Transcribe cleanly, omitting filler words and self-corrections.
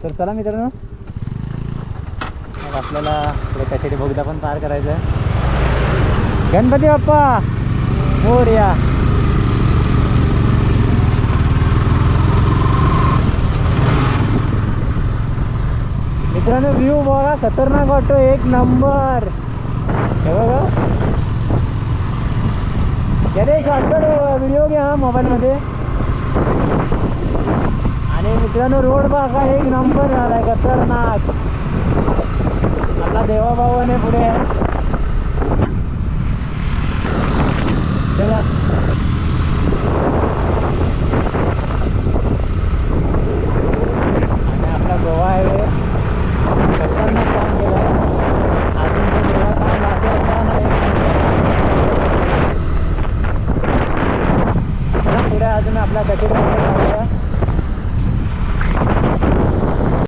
तर चला मित्रांनो, मग आपल्याला त्यासाठी बोगदा पण पार करायचा आहे. गणपती बाप्पा मोरया. मित्रांनो व्ह्यू बघा, खतरनाक वाटतो, एक नंबर. हे बघा, याने शॉर्टकट व्हिडिओ घ्या मोबाईलमध्ये. आणि मित्रांनो रोड बघा, एक नंबर झालाय, खतरनाक. आपला देवाभावाने पुढे चला.